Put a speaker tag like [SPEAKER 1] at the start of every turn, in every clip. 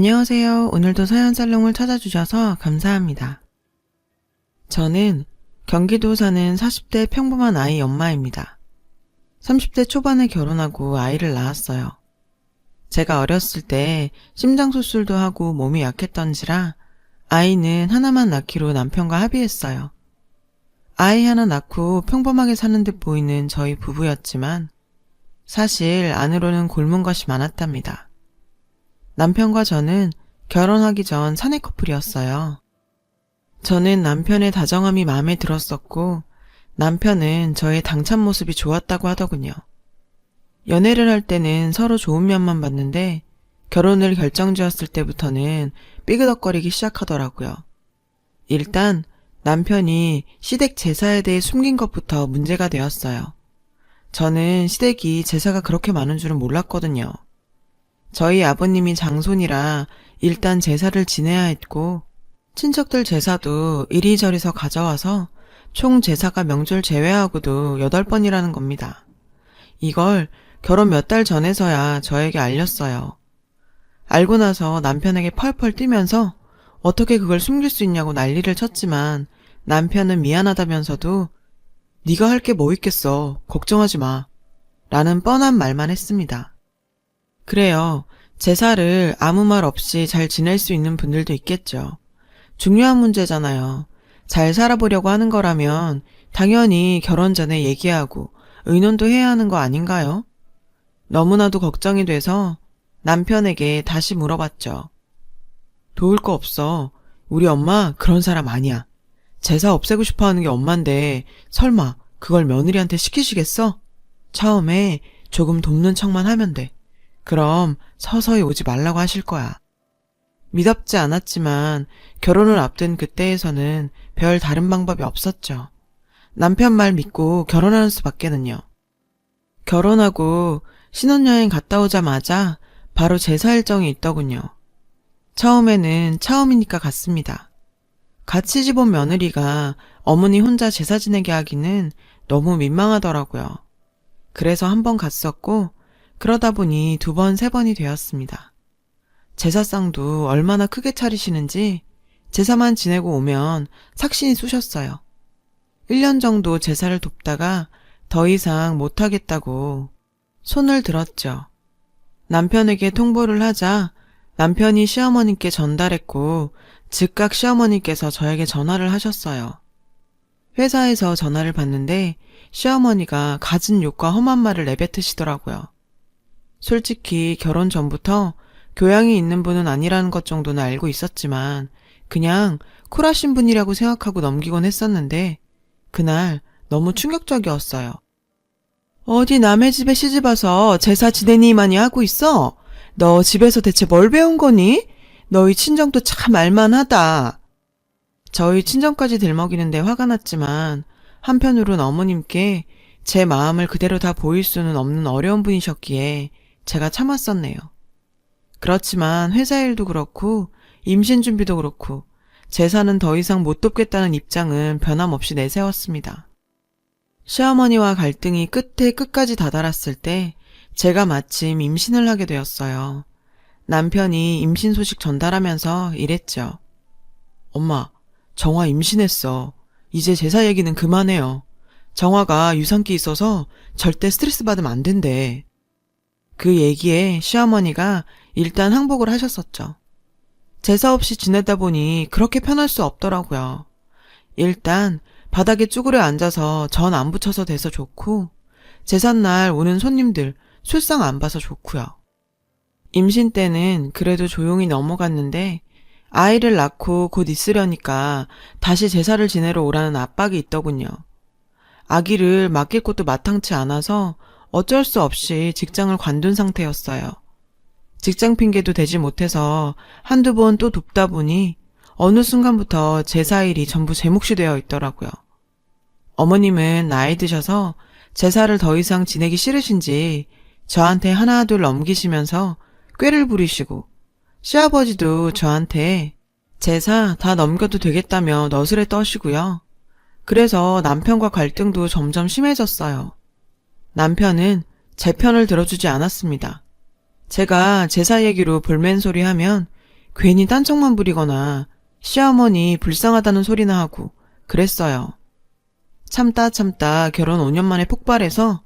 [SPEAKER 1] 안녕하세요. 오늘도 서연살롱을 찾아주셔서 감사합니다. 저는 경기도 사는 40대 평범한 아이 엄마입니다. 30대 초반에 결혼하고 아이를 낳았어요. 제가 어렸을 때 심장수술도 하고 몸이 약했던지라 아이는 하나만 낳기로 남편과 합의했어요. 아이 하나 낳고 평범하게 사는 듯 보이는 저희 부부였지만 사실 안으로는 곪은 것이 많았답니다. 남편과 저는 결혼하기 전 사내 커플이었어요. 저는 남편의 다정함이 마음에 들었었고 남편은 저의 당찬 모습이 좋았다고 하더군요. 연애를 할 때는 서로 좋은 면만 봤는데 결혼을 결정지었을 때부터는 삐그덕거리기 시작하더라고요. 일단 남편이 시댁 제사에 대해 숨긴 것부터 문제가 되었어요. 저는 시댁이 제사가 그렇게 많은 줄은 몰랐거든요. 저희 아버님이 장손이라 일단 제사를 지내야 했고 친척들 제사도 이리저리서 가져와서 총 제사가 명절 제외하고도 8번이라는 겁니다. 이걸 결혼 몇 달 전에서야 저에게 알렸어요. 알고 나서 남편에게 펄펄 뛰면서 어떻게 그걸 숨길 수 있냐고 난리를 쳤지만 남편은 미안하다면서도 네가 할 게 뭐 있겠어. 걱정하지 마. 라는 뻔한 말만 했습니다. 그래요. 제사를 아무 말 없이 잘 지낼 수 있는 분들도 있겠죠. 중요한 문제잖아요. 잘 살아보려고 하는 거라면 당연히 결혼 전에 얘기하고 의논도 해야 하는 거 아닌가요? 너무나도 걱정이 돼서 남편에게 다시 물어봤죠. 도울 거 없어. 우리 엄마 그런 사람 아니야. 제사 없애고 싶어 하는 게 엄만데 설마 그걸 며느리한테 시키시겠어? 처음에 조금 돕는 척만 하면 돼. 그럼 서서히 오지 말라고 하실 거야. 미덥지 않았지만 결혼을 앞둔 그때에서는 별 다른 방법이 없었죠. 남편 말 믿고 결혼하는 수밖에는요. 결혼하고 신혼여행 갔다 오자마자 바로 제사 일정이 있더군요. 처음에는 처음이니까 갔습니다. 같이 집 온 며느리가 어머니 혼자 제사 지내게 하기는 너무 민망하더라고요. 그래서 한 번 갔었고 그러다 보니 2번, 3번이 되었습니다. 제사상도 얼마나 크게 차리시는지 제사만 지내고 오면 삭신이 쑤셨어요. 1년 정도 제사를 돕다가 더 이상 못하겠다고 손을 들었죠. 남편에게 통보를 하자 남편이 시어머니께 전달했고 즉각 시어머니께서 저에게 전화를 하셨어요. 회사에서 전화를 받는데 시어머니가 갖은 욕과 험한 말을 내뱉으시더라고요. 솔직히 결혼 전부터 교양이 있는 분은 아니라는 것 정도는 알고 있었지만 그냥 쿨하신 분이라고 생각하고 넘기곤 했었는데 그날 너무 충격적이었어요. 어디 남의 집에 시집와서 제사 지내니만이 하고 있어? 너 집에서 대체 뭘 배운 거니? 너희 친정도 참 알만하다. 저희 친정까지 들먹이는데 화가 났지만 한편으론 어머님께 제 마음을 그대로 다 보일 수는 없는 어려운 분이셨기에 제가 참았었네요. 그렇지만 회사 일도 그렇고 임신 준비도 그렇고 제사는 더 이상 못 돕겠다는 입장은 변함없이 내세웠습니다. 시어머니와 갈등이 끝에 끝까지 다다랐을 때 제가 마침 임신을 하게 되었어요. 남편이 임신 소식 전달하면서 이랬죠. 엄마, 정화 임신했어. 이제 제사 얘기는 그만해요. 정화가 유산기 있어서 절대 스트레스 받으면 안 된대. 그 얘기에 시어머니가 일단 항복을 하셨었죠. 제사 없이 지내다 보니 그렇게 편할 수 없더라고요. 일단 바닥에 쭈그려 앉아서 전 안 붙여서 돼서 좋고 제삿날 오는 손님들 술상 안 봐서 좋고요. 임신 때는 그래도 조용히 넘어갔는데 아이를 낳고 곧 있으려니까 다시 제사를 지내러 오라는 압박이 있더군요. 아기를 맡길 곳도 마땅치 않아서 어쩔 수 없이 직장을 관둔 상태였어요. 직장 핑계도 대지 못해서 한두 번 또 돕다 보니 어느 순간부터 제사일이 전부 제 몫이 되어 있더라고요. 어머님은 나이 드셔서 제사를 더 이상 지내기 싫으신지 저한테 하나둘 넘기시면서 꾀를 부리시고 시아버지도 저한테 제사 다 넘겨도 되겠다며 너스레 떠시고요. 그래서 남편과 갈등도 점점 심해졌어요. 남편은 제 편을 들어주지 않았습니다. 제가 제사 얘기로 불맨소리 하면 괜히 딴청만 부리거나 시어머니 불쌍하다는 소리나 하고 그랬어요. 참다 결혼 5년 만에 폭발해서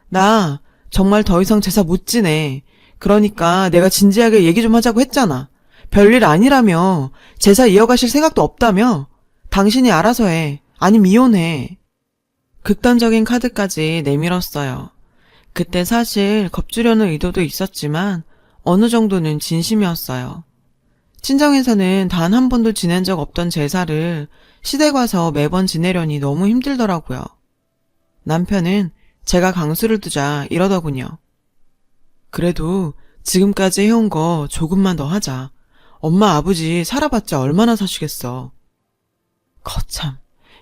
[SPEAKER 1] 나 정말 더 이상 제사 못 지내. 그러니까 내가 진지하게 얘기 좀 하자고 했잖아. 별일 아니라며. 제사 이어가실 생각도 없다며. 당신이 알아서 해. 아니면 이혼해. 극단적인 카드까지 내밀었어요. 그때 사실 겁주려는 의도도 있었지만 어느 정도는 진심이었어요. 친정에서는 단 한 번도 지낸 적 없던 제사를 시댁 와서 매번 지내려니 너무 힘들더라고요. 남편은 제가 강수를 두자 이러더군요. 그래도 지금까지 해온 거 조금만 더 하자. 엄마 아버지 살아봤자 얼마나 사시겠어. 거참,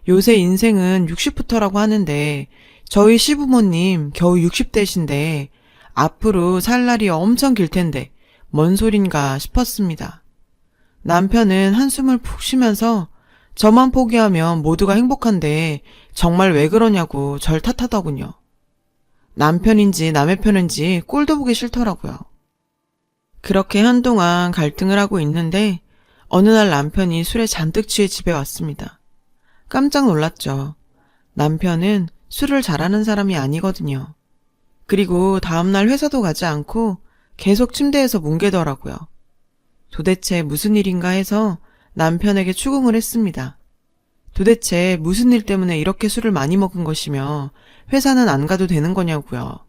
[SPEAKER 1] 요새 인생은 60부터라고 하는데 저희 시부모님 겨우 60대신데 앞으로 살 날이 엄청 길 텐데 뭔 소린가 싶었습니다. 남편은 한숨을 푹 쉬면서 저만 포기하면 모두가 행복한데 정말 왜 그러냐고 절 탓하더군요. 남편인지 남의 편인지 꼴도 보기 싫더라고요. 그렇게 한동안 갈등을 하고 있는데 어느 날 남편이 술에 잔뜩 취해 집에 왔습니다. 깜짝 놀랐죠. 남편은 술을 잘하는 사람이 아니거든요. 그리고 다음날 회사도 가지 않고 계속 침대에서 뭉개더라고요. 도대체 무슨 일인가 해서 남편에게 추궁을 했습니다. 도대체 무슨 일 때문에 이렇게 술을 많이 먹은 것이며 회사는 안 가도 되는 거냐고요.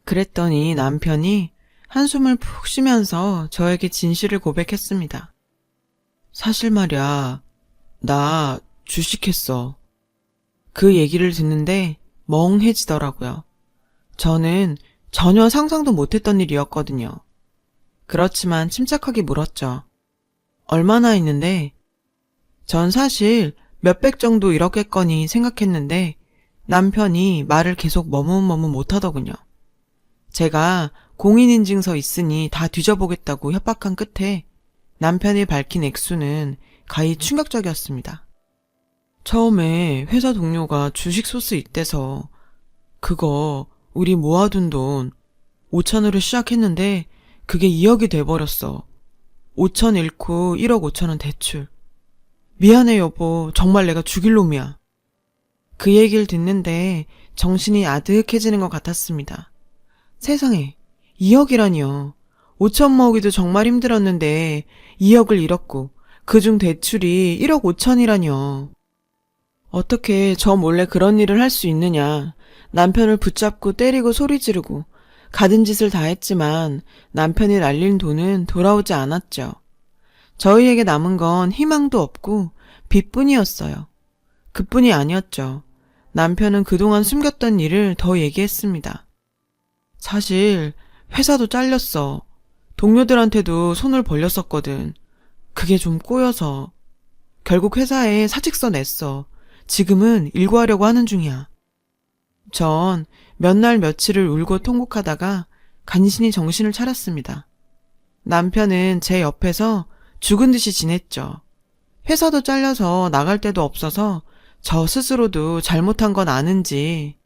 [SPEAKER 1] 그랬더니 남편이 한숨을 푹 쉬면서 저에게 진실을 고백했습니다. 사실 말이야, 나 주식했어. 그 얘기를 듣는데 멍해지더라고요. 저는 전혀 상상도 못했던 일이었거든요. 그렇지만 침착하게 물었죠. 얼마나 했는데? 전 사실 몇백 정도 잃었겠거니 생각했는데 남편이 말을 계속 머뭇머뭇 못하더군요. 제가 공인인증서 있으니 다 뒤져보겠다고 협박한 끝에 남편이 밝힌 액수는 가히 충격적이었습니다. 처음에 회사 동료가 주식 소스 있대서 그거 우리 모아둔 돈 5천으로 시작했는데 그게 2억이 돼버렸어. 5천 잃고 1억 5천은 대출. 미안해 여보, 정말 내가 죽일 놈이야. 그 얘기를 듣는데 정신이 아득해지는 것 같았습니다. 세상에 2억이라니요. 5천 모으기도 정말 힘들었는데 2억을 잃었고 그중 대출이 1억 5천이라니요. 어떻게 저 몰래 그런 일을 할 수 있느냐. 남편을 붙잡고 때리고 소리 지르고 가든 짓을 다 했지만 남편이 날린 돈은 돌아오지 않았죠. 저희에게 남은 건 희망도 없고 빚뿐이었어요. 그뿐이 아니었죠. 남편은 그동안 숨겼던 일을 더 얘기했습니다. 사실 회사도 잘렸어. 동료들한테도 손을 벌렸었거든. 그게 좀 꼬여서. 결국 회사에 사직서 냈어. 지금은 일구하려고 하는 중이야. 전 몇 날 며칠을 울고 통곡하다가 간신히 정신을 차렸습니다. 남편은 제 옆에서 죽은 듯이 지냈죠. 회사도 잘려서 나갈 데도 없어서 저 스스로도 잘못한 건 아는지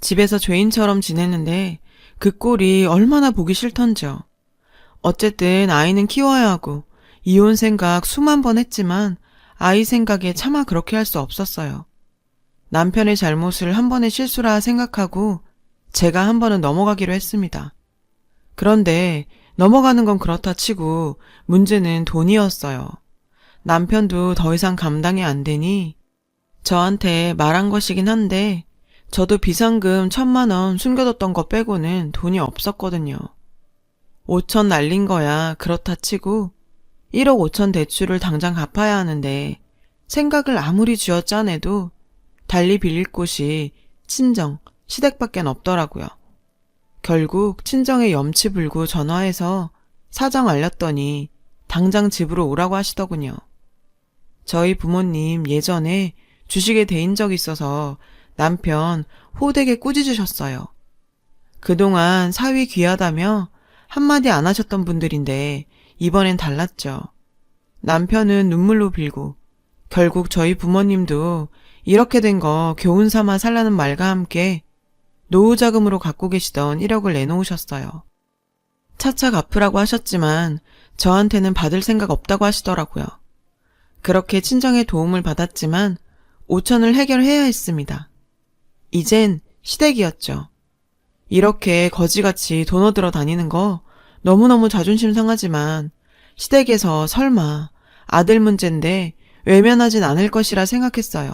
[SPEAKER 1] 집에서 죄인처럼 지냈는데 그 꼴이 얼마나 보기 싫던지요. 어쨌든 아이는 키워야 하고 이혼 생각 수만 번 했지만 아이 생각에 차마 그렇게 할 수 없었어요. 남편의 잘못을 한 번의 실수라 생각하고 제가 한 번은 넘어가기로 했습니다. 그런데 넘어가는 건 그렇다 치고 문제는 돈이었어요. 남편도 더 이상 감당이 안 되니 저한테 말한 것이긴 한데 저도 비상금 1,000만 원 숨겨뒀던 거 빼고는 돈이 없었거든요. 5천 날린 거야 그렇다 치고 1억 5천 대출을 당장 갚아야 하는데 생각을 아무리 쥐어짜내도 달리 빌릴 곳이 친정, 시댁밖엔 없더라고요. 결국 친정에 염치 불고 전화해서 사정 알렸더니 당장 집으로 오라고 하시더군요. 저희 부모님 예전에 주식에 대인 적이 있어서 남편 호되게 꾸짖으셨어요. 그동안 사위 귀하다며 한마디 안 하셨던 분들인데 이번엔 달랐죠. 남편은 눈물로 빌고 결국 저희 부모님도 이렇게 된 거 교훈 삼아 살라는 말과 함께 노후 자금으로 갖고 계시던 1억을 내놓으셨어요. 차차 갚으라고 하셨지만 저한테는 받을 생각 없다고 하시더라고요. 그렇게 친정의 도움을 받았지만 5천을 해결해야 했습니다. 이젠 시댁이었죠. 이렇게 거지같이 돈 얻으러 다니는 거 너무너무 자존심 상하지만 시댁에서 설마 아들 문제인데 외면하진 않을 것이라 생각했어요.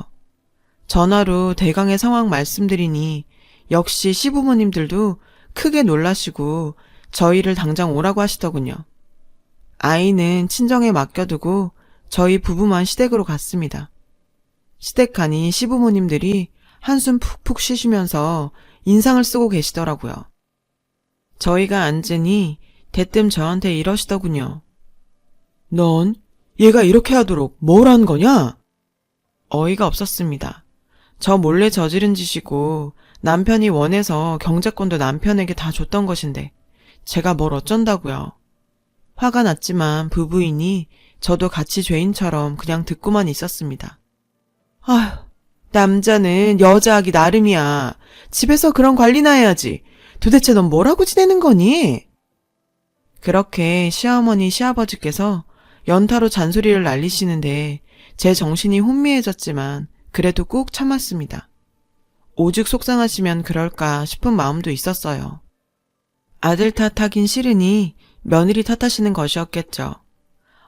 [SPEAKER 1] 전화로 대강의 상황 말씀드리니 역시 시부모님들도 크게 놀라시고 저희를 당장 오라고 하시더군요. 아이는 친정에 맡겨두고 저희 부부만 시댁으로 갔습니다. 시댁 가니 시부모님들이 한숨 푹푹 쉬시면서 인상을 쓰고 계시더라고요. 저희가 앉으니 대뜸 저한테 이러시더군요. 넌 얘가 이렇게 하도록 뭘 한 거냐? 어이가 없었습니다. 저 몰래 저지른 짓이고 남편이 원해서 경제권도 남편에게 다 줬던 것인데 제가 뭘 어쩐다고요. 화가 났지만 부부이니 저도 같이 죄인처럼 그냥 듣고만 있었습니다. 아휴, 남자는 여자하기 나름이야. 집에서 그런 관리나 해야지. 도대체 넌 뭐라고 지내는 거니? 그렇게 시어머니 시아버지께서 연타로 잔소리를 날리시는데 제 정신이 혼미해졌지만 그래도 꾹 참았습니다. 오죽 속상하시면 그럴까 싶은 마음도 있었어요. 아들 탓하긴 싫으니 며느리 탓하시는 것이었겠죠.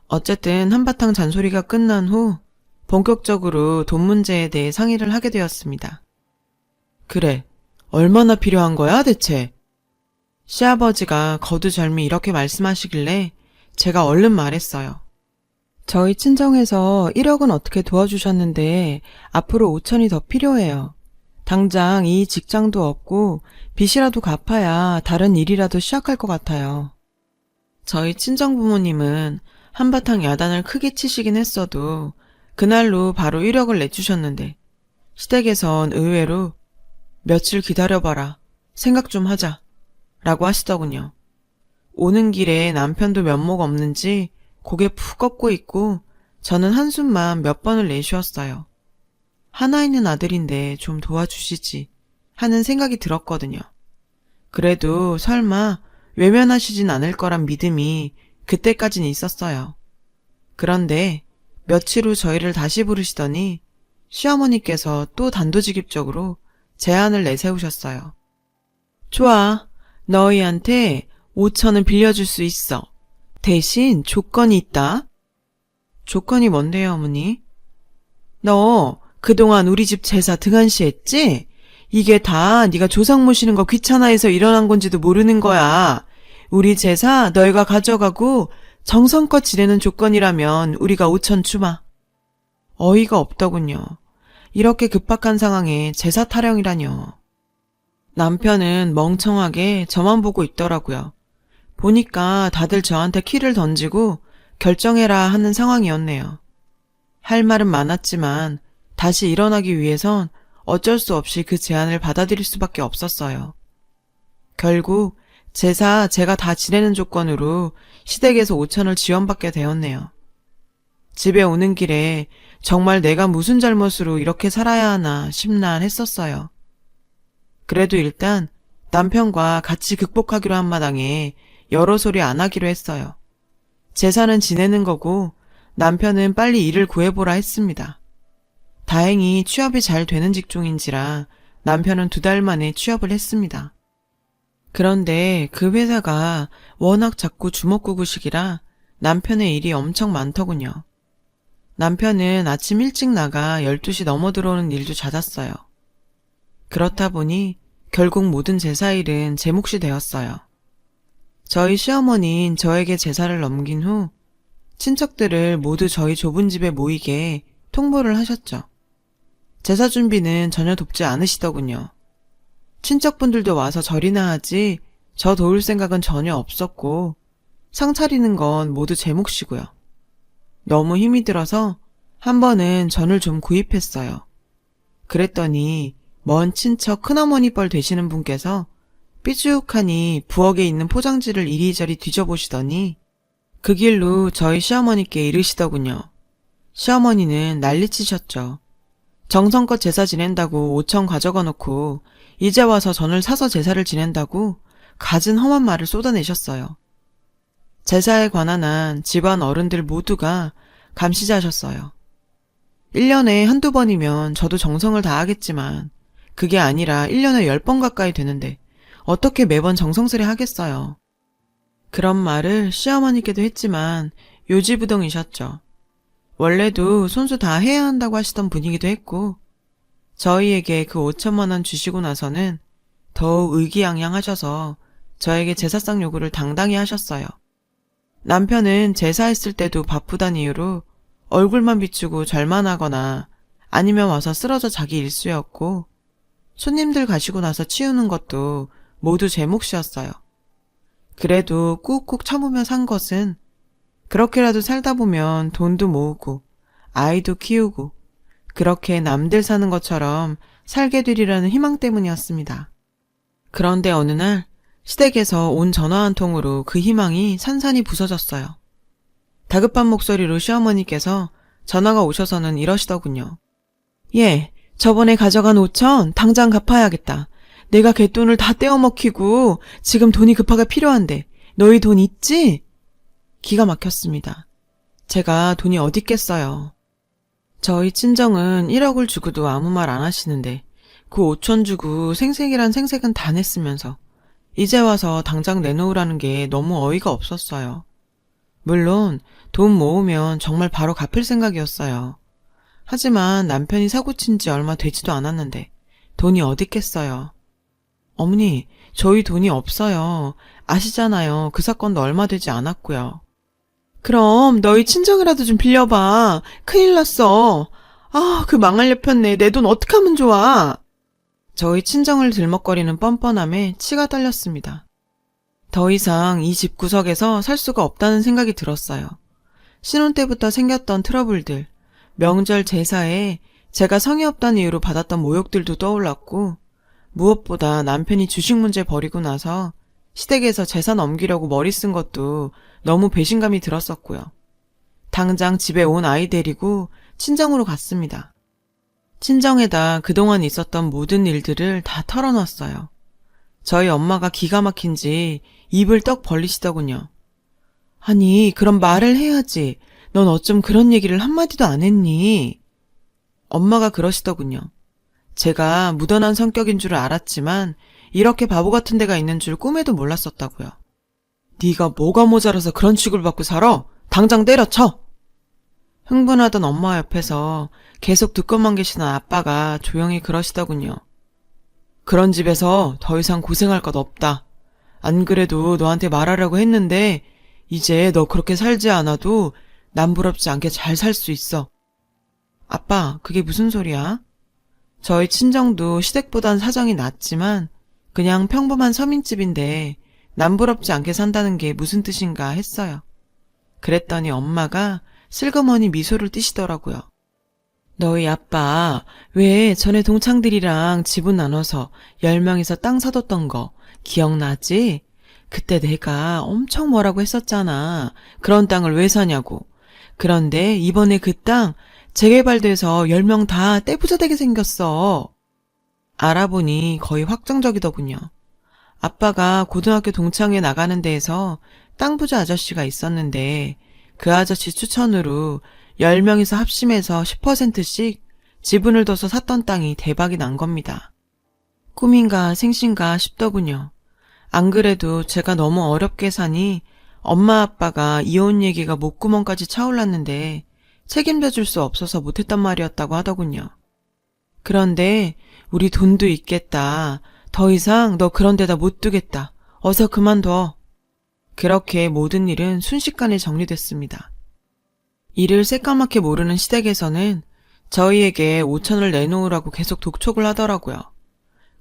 [SPEAKER 1] 어쨌든 한바탕 잔소리가 끝난 후 본격적으로 돈 문제에 대해 상의를 하게 되었습니다. 그래, 얼마나 필요한 거야 대체? 시아버지가 거두절미 이렇게 말씀하시길래 제가 얼른 말했어요. 저희 친정에서 1억은 어떻게 도와주셨는데 앞으로 5천이 더 필요해요. 당장 이 직장도 없고 빚이라도 갚아야 다른 일이라도 시작할 것 같아요. 저희 친정 부모님은 한바탕 야단을 크게 치시긴 했어도 그날로 바로 1억을 내주셨는데 시댁에선 의외로 며칠 기다려봐라, 생각 좀 하자 라고 하시더군요. 오는 길에 남편도 면목 없는지 고개 푹 꺾고 있고 저는 한숨만 몇 번을 내쉬었어요. 하나 있는 아들인데 좀 도와주시지 하는 생각이 들었거든요. 그래도 설마 외면하시진 않을 거란 믿음이 그때까진 있었어요. 그런데 며칠 후 저희를 다시 부르시더니 시어머니께서 또 단도직입적으로 제안을 내세우셨어요. 좋아, 너희한테 5천은 빌려줄 수 있어. 대신 조건이 있다. 조건이 뭔데요, 어머니? 너 그동안 우리 집 제사 등한시했지? 이게 다 네가 조상 모시는 거 귀찮아해서 일어난 건지도 모르는 거야. 우리 제사 너희가 가져가고 정성껏 지내는 조건이라면 우리가 5천 주마. 어이가 없더군요. 이렇게 급박한 상황에 제사 타령이라뇨. 남편은 멍청하게 저만 보고 있더라고요. 보니까 다들 저한테 키를 던지고 결정해라 하는 상황이었네요. 할 말은 많았지만 다시 일어나기 위해선 어쩔 수 없이 그 제안을 받아들일 수밖에 없었어요. 결국 제사 제가 다 지내는 조건으로 시댁에서 5천을 지원받게 되었네요. 집에 오는 길에 정말 내가 무슨 잘못으로 이렇게 살아야 하나 심란 했었어요. 그래도 일단 남편과 같이 극복하기로 한 마당에 여러 소리 안 하기로 했어요. 제사는 지내는 거고 남편은 빨리 일을 구해보라 했습니다. 다행히 취업이 잘 되는 직종인지라 남편은 2달 만에 취업을 했습니다. 그런데 그 회사가 워낙 작고 주먹구구식이라 남편의 일이 엄청 많더군요. 남편은 아침 일찍 나가 12시 넘어 들어오는 일도 잦았어요. 그렇다 보니 결국 모든 제사일은 제 몫이 되었어요. 저희 시어머니는 저에게 제사를 넘긴 후 친척들을 모두 저희 좁은 집에 모이게 통보를 하셨죠. 제사 준비는 전혀 돕지 않으시더군요. 친척분들도 와서 절이나 하지 저 도울 생각은 전혀 없었고 상 차리는 건 모두 제 몫이고요. 너무 힘이 들어서 한 번은 전을 좀 구입했어요. 그랬더니 먼 친척 큰어머니 뻘 되시는 분께서 삐죽하니 부엌에 있는 포장지를 이리저리 뒤져보시더니 그 길로 저희 시어머니께 이르시더군요. 시어머니는 난리치셨죠. 정성껏 제사 지낸다고 5천 가져가 놓고 이제 와서 전을 사서 제사를 지낸다고 갖은 험한 말을 쏟아내셨어요. 제사에 관한 한 집안 어른들 모두가 감시자셨어요. 1년에 한두 번이면 저도 정성을 다하겠지만 그게 아니라 1년에 10번 가까이 되는데 어떻게 매번 정성스레 하겠어요. 그런 말을 시어머니께도 했지만 요지부동이셨죠. 원래도 손수 다 해야 한다고 하시던 분이기도 했고 저희에게 그 5천만 원 주시고 나서는 더욱 의기양양하셔서 저에게 제사상 요구를 당당히 하셨어요. 남편은 제사했을 때도 바쁘단 이유로 얼굴만 비추고 절만 하거나 아니면 와서 쓰러져 자기 일수였고 손님들 가시고 나서 치우는 것도 모두 제 몫이었어요. 그래도 꾹꾹 참으며 산 것은 그렇게라도 살다 보면 돈도 모으고 아이도 키우고 그렇게 남들 사는 것처럼 살게 되리라는 희망 때문이었습니다. 그런데 어느 날 시댁에서 온 전화 한 통으로 그 희망이 산산이 부서졌어요. 다급한 목소리로 시어머니께서 전화가 오셔서는 이러시더군요. 예, 저번에 가져간 5천 당장 갚아야겠다. 내가 갯돈을 다 떼어먹히고 지금 돈이 급하게 필요한데 너희 돈 있지? 기가 막혔습니다. 제가 돈이 어디 있겠어요. 저희 친정은 1억을 주고도 아무 말 안 하시는데 그 5천 주고 생색이란 생색은 다 냈으면서 이제 와서 당장 내놓으라는 게 너무 어이가 없었어요. 물론 돈 모으면 정말 바로 갚을 생각이었어요. 하지만 남편이 사고친 지 얼마 되지도 않았는데 돈이 어디 있겠어요. 어머니, 저희 돈이 없어요. 아시잖아요. 그 사건도 얼마 되지 않았고요. 그럼 너희 친정이라도 좀 빌려봐. 큰일 났어. 아, 그 망할 렵혔네. 내 돈 어떡하면 좋아. 저희 친정을 들먹거리는 뻔뻔함에 치가 떨렸습니다. 더 이상 이 집구석에서 살 수가 없다는 생각이 들었어요. 신혼 때부터 생겼던 트러블들, 명절 제사에 제가 성의 없다는 이유로 받았던 모욕들도 떠올랐고 무엇보다 남편이 주식 문제 벌이고 나서 시댁에서 재산 넘기려고 머리 쓴 것도 너무 배신감이 들었었고요. 당장 집에 온 아이 데리고 친정으로 갔습니다. 친정에다 그동안 있었던 모든 일들을 다 털어놨어요. 저희 엄마가 기가 막힌지 입을 떡 벌리시더군요. 아니, 그럼 말을 해야지. 넌 어쩜 그런 얘기를 한마디도 안 했니? 엄마가 그러시더군요. 제가 무던한 성격인 줄 알았지만 이렇게 바보 같은 데가 있는 줄 꿈에도 몰랐었다고요. 네가 뭐가 모자라서 그런 취급을 받고 살아? 당장 때려쳐! 흥분하던 엄마 옆에서 계속 듣고만 계시던 아빠가 조용히 그러시더군요. 그런 집에서 더 이상 고생할 것 없다. 안 그래도 너한테 말하려고 했는데 이제 너 그렇게 살지 않아도 남부럽지 않게 잘 살 수 있어. 아빠, 그게 무슨 소리야? 저희 친정도 시댁보단 사정이 낫지만 그냥 평범한 서민집인데 남부럽지 않게 산다는 게 무슨 뜻인가 했어요. 그랬더니 엄마가 슬그머니 미소를 띠시더라고요. 너희 아빠 왜 전에 동창들이랑 지분 나눠서 10명이서 땅 사뒀던 거 기억나지? 그때 내가 엄청 뭐라고 했었잖아. 그런 땅을 왜 사냐고. 그런데 이번에 그 땅 재개발돼서 10명 다 떼부자 되게 생겼어. 알아보니 거의 확정적이더군요. 아빠가 고등학교 동창회 나가는 데에서 땅 부자 아저씨가 있었는데 그 아저씨 추천으로 10명이서 합심해서 10%씩 지분을 둬서 샀던 땅이 대박이 난 겁니다. 꿈인가 생신가 싶더군요. 안 그래도 제가 너무 어렵게 사니 엄마 아빠가 이혼 얘기가 목구멍까지 차올랐는데 책임져 줄 수 없어서 못했단 말이었다고 하더군요. 그런데 우리 돈도 있겠다. 더 이상 너 그런 데다 못 두겠다. 어서 그만둬. 그렇게 모든 일은 순식간에 정리됐습니다. 이를 새까맣게 모르는 시댁에서는 저희에게 5천을 내놓으라고 계속 독촉을 하더라고요.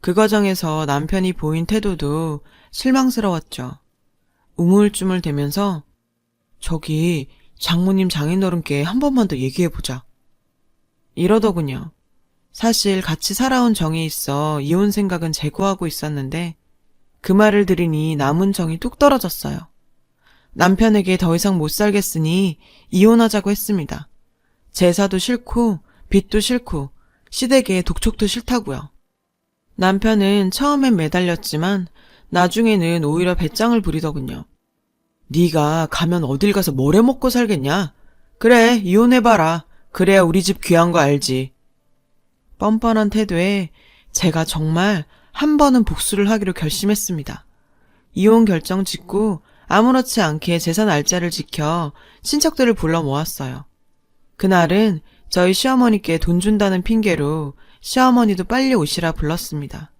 [SPEAKER 1] 그 과정에서 남편이 보인 태도도 실망스러웠죠. 우물쭈물대면서 저기 장모님 장인어른께 한 번만 더 얘기해보자. 이러더군요. 사실 같이 살아온 정이 있어 이혼 생각은 제고하고 있었는데 그 말을 들으니 남은 정이 뚝 떨어졌어요. 남편에게 더 이상 못 살겠으니 이혼하자고 했습니다. 제사도 싫고 빚도 싫고 시댁에 독촉도 싫다고요. 남편은 처음엔 매달렸지만 나중에는 오히려 배짱을 부리더군요. 네가 가면 어딜 가서 뭘 해먹고 살겠냐? 그래, 이혼해봐라. 그래야 우리 집 귀한 거 알지. 뻔뻔한 태도에 제가 정말 한 번은 복수를 하기로 결심했습니다. 이혼 결정 짓고 아무렇지 않게 재산 알짜를 지켜 친척들을 불러 모았어요. 그날은 저희 시어머니께 돈 준다는 핑계로 시어머니도 빨리 오시라 불렀습니다.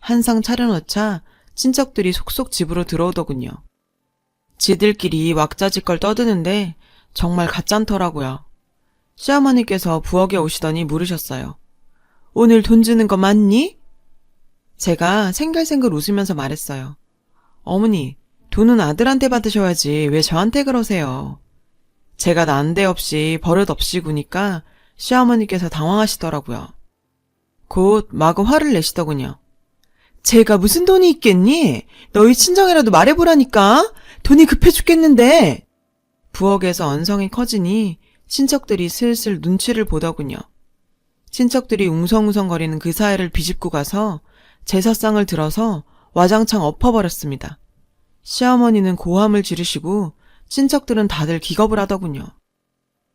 [SPEAKER 1] 한상 차려놓자 친척들이 속속 집으로 들어오더군요. 지들끼리 왁자지껄 떠드는데 정말 가짠더라고요. 시어머니께서 부엌에 오시더니 물으셨어요. 오늘 돈 주는 거 맞니? 제가 생글생글 웃으면서 말했어요. 어머니, 돈은 아들한테 받으셔야지 왜 저한테 그러세요? 제가 난데없이 버릇없이 구니까 시어머니께서 당황하시더라고요. 곧 마구 화를 내시더군요. 제가 무슨 돈이 있겠니? 너희 친정이라도 말해보라니까. 돈이 급해 죽겠는데. 부엌에서 언성이 커지니 친척들이 슬슬 눈치를 보더군요. 친척들이 웅성웅성거리는 그 사이를 비집고 가서 제사상을 들어서 와장창 엎어버렸습니다. 시어머니는 고함을 지르시고 친척들은 다들 기겁을 하더군요.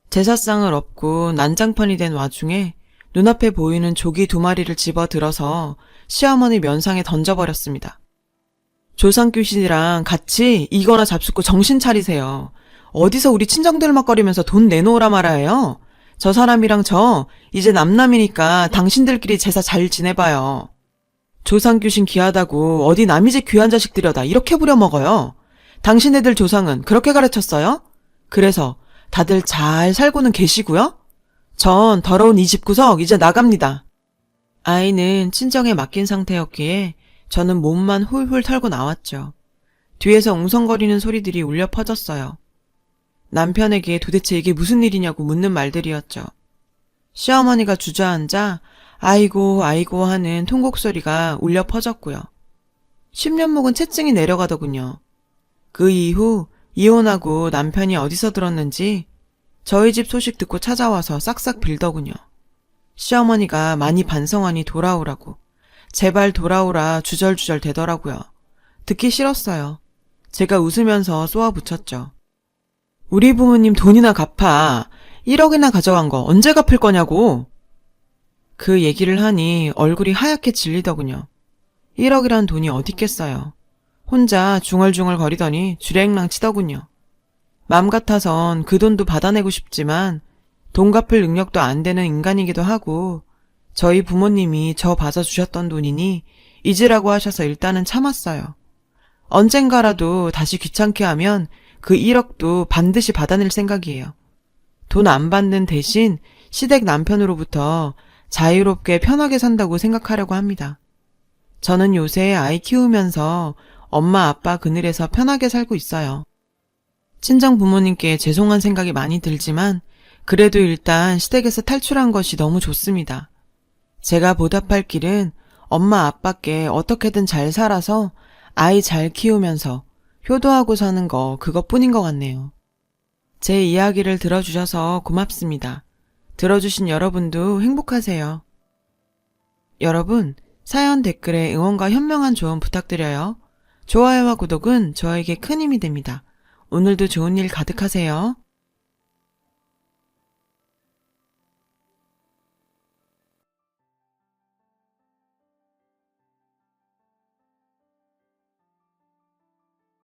[SPEAKER 1] 제사상을 엎고 난장판이 된 와중에 눈앞에 보이는 조기 2마리를 집어들어서 시어머니 면상에 던져버렸습니다. 조상귀신이랑 같이 이거나 잡숫고 정신 차리세요. 어디서 우리 친정들 막거리면서 돈 내놓으라 말아요. 저 사람이랑 저 이제 남남이니까 당신들끼리 제사 잘 지내봐요. 조상귀신 귀하다고 어디 남이 집 귀한 자식 들여다 이렇게 부려먹어요. 당신네들 조상은 그렇게 가르쳤어요? 그래서 다들 잘 살고는 계시고요? 전 더러운 이 집구석 이제 나갑니다. 아이는 친정에 맡긴 상태였기에 저는 몸만 훌훌 털고 나왔죠. 뒤에서 웅성거리는 소리들이 울려 퍼졌어요. 남편에게 도대체 이게 무슨 일이냐고 묻는 말들이었죠. 시어머니가 주저앉아 아이고 아이고 하는 통곡소리가 울려 퍼졌고요. 10년 묵은 채증이 내려가더군요. 그 이후 이혼하고 남편이 어디서 들었는지 저희 집 소식 듣고 찾아와서 싹싹 빌더군요. 시어머니가 많이 반성하니 돌아오라고. 제발 돌아오라 주절주절 대더라고요. 듣기 싫었어요. 제가 웃으면서 쏘아붙였죠. 우리 부모님 돈이나 갚아. 1억이나 가져간 거 언제 갚을 거냐고. 그 얘기를 하니 얼굴이 하얗게 질리더군요. 1억이란 돈이 어딨겠어요. 혼자 중얼중얼 거리더니 주랭랑 치더군요. 맘 같아선 그 돈도 받아내고 싶지만 돈 갚을 능력도 안 되는 인간이기도 하고 저희 부모님이 저 받아주셨던 돈이니 잊으라고 하셔서 일단은 참았어요. 언젠가라도 다시 귀찮게 하면 그 1억도 반드시 받아낼 생각이에요. 돈 안 받는 대신 시댁 남편으로부터 자유롭게 편하게 산다고 생각하려고 합니다. 저는 요새 아이 키우면서 엄마 아빠 그늘에서 편하게 살고 있어요. 친정 부모님께 죄송한 생각이 많이 들지만 그래도 일단 시댁에서 탈출한 것이 너무 좋습니다. 제가 보답할 길은 엄마 아빠께 어떻게든 잘 살아서 아이 잘 키우면서 효도하고 사는 거 그것뿐인 것 같네요. 제 이야기를 들어주셔서 고맙습니다. 들어주신 여러분도 행복하세요. 여러분, 사연 댓글에 응원과 현명한 조언 부탁드려요. 좋아요와 구독은 저에게 큰 힘이 됩니다. 오늘도 좋은 일 가득하세요.